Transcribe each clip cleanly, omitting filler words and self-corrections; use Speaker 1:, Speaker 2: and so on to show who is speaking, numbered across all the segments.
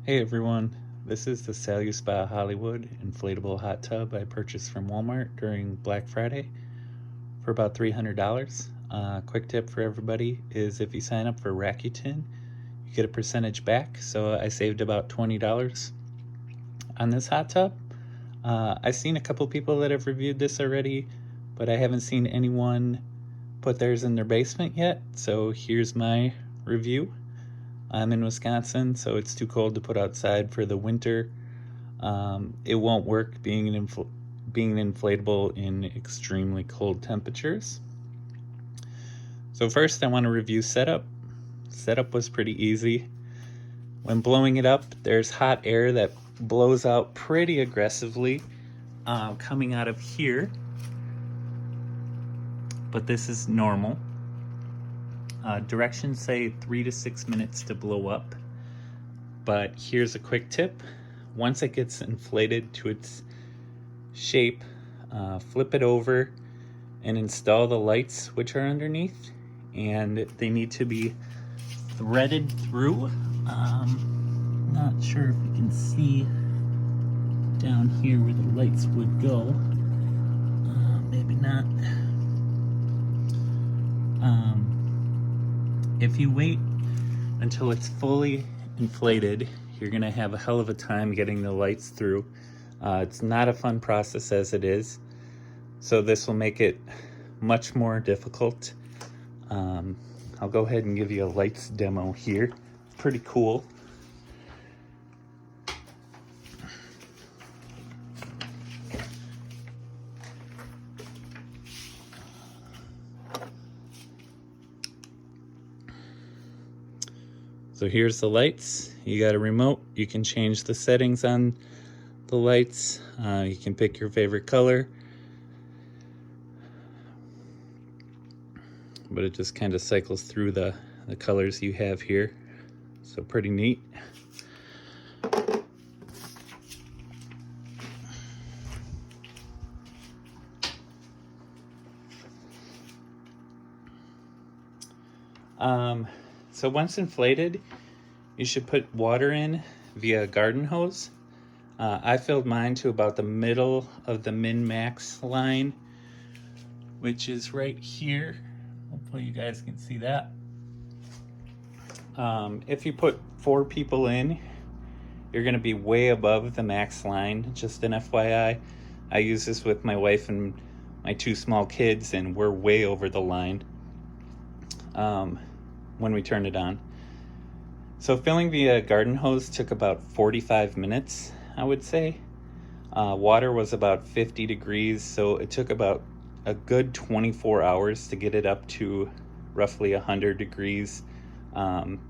Speaker 1: Hey everyone, this is the SaluSpa Hollywood inflatable hot tub I purchased from Walmart during Black Friday for about $300. Quick tip for everybody is if you sign up for Rakuten, you get a percentage back, so I saved about $20 on this hot tub. I've seen a couple people that have reviewed this already, but I haven't seen anyone put theirs in their basement yet, so here's my review. I'm in Wisconsin, so it's too cold to put outside for the winter. It won't work being an inflatable in extremely cold temperatures. So first I want to review setup. Setup was pretty easy. When blowing it up, there's hot air that blows out pretty aggressively coming out of here, but this is normal. Directions say 3 to 6 minutes to blow up, but here's a quick tip. Once it gets inflated to its shape, flip it over and install the lights which are underneath, and they need to be threaded through. Not sure if you can see down here where the lights would go. Maybe not. If you wait until it's fully inflated, you're gonna have a hell of a time getting the lights through. It's not a fun process as it is, so this will make it much more difficult. I'll go ahead and give you a lights demo here. Pretty cool. So here's the lights. You got a remote. You can change the settings on the lights. You can pick your favorite color. But it just kind of cycles through the colors you have here. So pretty neat. So once inflated, you should put water in via a garden hose. I filled mine to about the middle of the min-max line, which is right here. Hopefully you guys can see that. If you put 4 people in, you're gonna be way above the max line. Just an FYI, I use this with my wife and my 2 small kids, and we're way over the line when we turned it on. So filling via garden hose took about 45 minutes, I would say. Water was about 50 degrees, so it took about a good 24 hours to get it up to roughly 100 degrees. And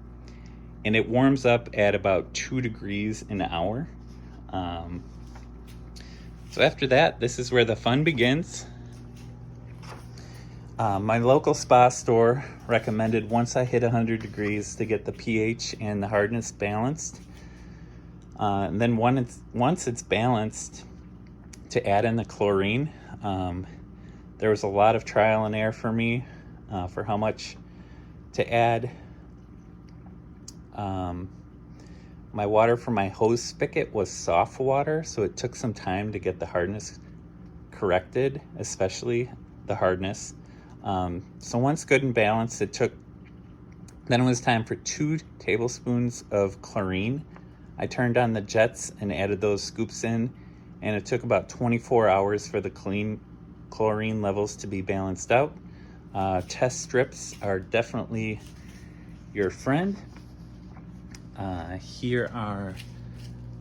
Speaker 1: it warms up at about 2 degrees an hour. So after that, this is where the fun begins. My local spa store recommended once I hit 100 degrees to get the pH and the hardness balanced. And then once it's balanced, to add in the chlorine. There was a lot of trial and error for me for how much to add. My water from my hose spigot was soft water, so it took some time to get the hardness corrected, especially the hardness. So once good and balanced, then it was time for 2 tablespoons of chlorine. I turned on the jets and added those scoops in, and it took about 24 hours for the chlorine levels to be balanced out. Test strips are definitely your friend. Here are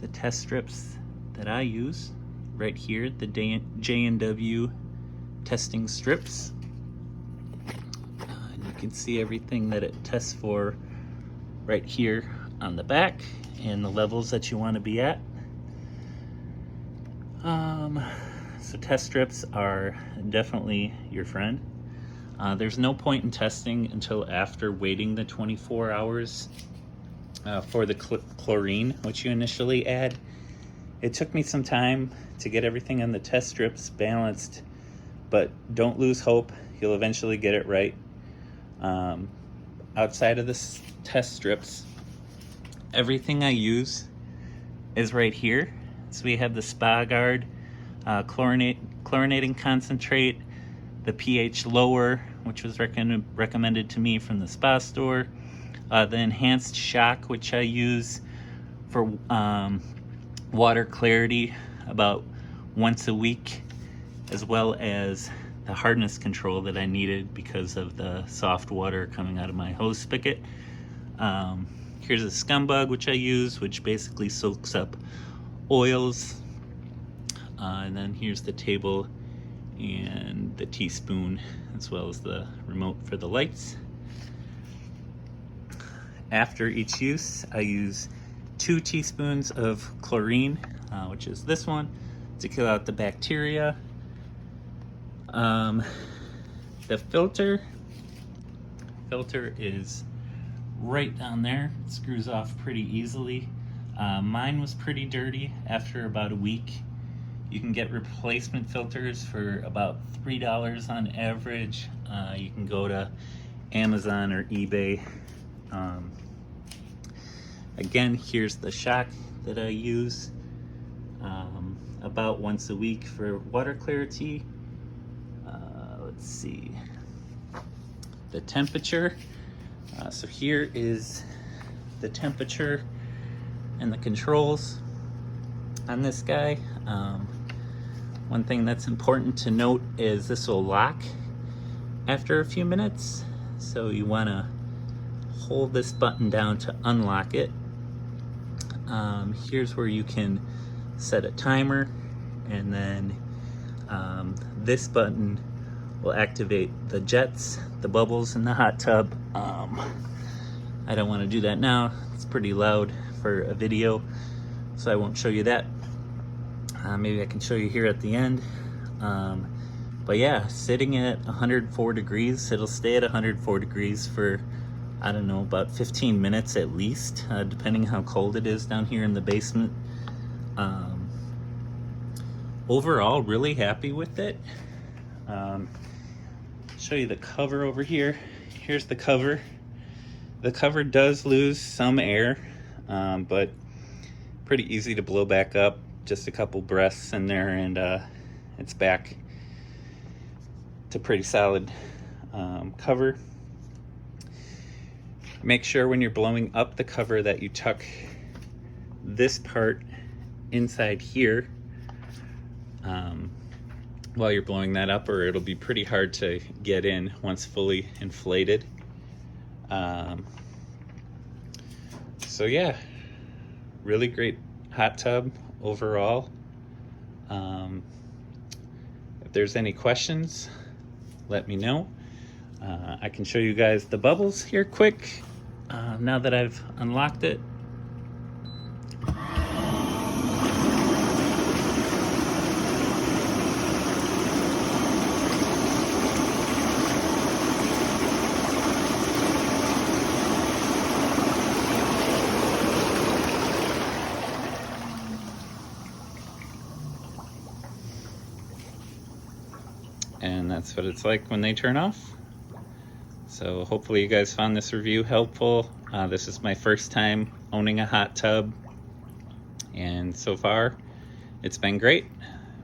Speaker 1: the test strips that I use right here, the J&W testing strips. You can see everything that it tests for right here on the back and the levels that you want to be at. So test strips are definitely your friend. There's no point in testing until after waiting the 24 hours for the chlorine, which you initially add. It took me some time to get everything on the test strips balanced, but don't lose hope. You'll eventually get it right. Outside of the test strips, everything I use is right here. So we have the Spa Guard chlorinating concentrate, the pH lower, which was recommended to me from the spa store, the enhanced shock, which I use for water clarity about once a week, as well as the hardness control that I needed because of the soft water coming out of my hose spigot. Here's a scum bug, which I use, which basically soaks up oils. And then here's the table and the teaspoon, as well as the remote for the lights. After each use, I use 2 teaspoons of chlorine, which is this one, to kill out the bacteria. The filter is right down there. It screws off pretty easily. Mine was pretty dirty after about a week. You can get replacement filters for about $3 on average. You can go to Amazon or eBay. Again, here's the shock that I use about once a week for water clarity. Let's see, the temperature. So here is the temperature and the controls on this guy. One thing that's important to note is this will lock after a few minutes, so you want to hold this button down to unlock it. Here's where you can set a timer, and then this button will activate the jets, the bubbles in the hot tub. I don't want to do that now. It's pretty loud for a video, so I won't show you that. Maybe I can show you here at the end. But yeah, sitting at 104 degrees, it'll stay at 104 degrees for, I don't know, about 15 minutes at least, depending how cold it is down here in the basement. Overall, really happy with it. Show you the cover over here. Here's the cover. The cover does lose some air, but pretty easy to blow back up. Just a couple breaths in there, and it's back to pretty solid cover. Make sure when you're blowing up the cover that you tuck this part inside here while you're blowing that up, or it'll be pretty hard to get in once fully inflated. So yeah, really great hot tub overall. If there's any questions, let me know. I can show you guys the bubbles here quick now that I've unlocked it. And that's what it's like when they turn off. So hopefully you guys found this review helpful. This is my first time owning a hot tub, and so far it's been great.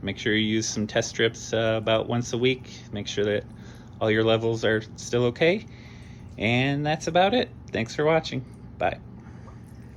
Speaker 1: Make sure you use some test strips about once a week. Make sure that all your levels are still okay. And that's about it. Thanks for watching. Bye.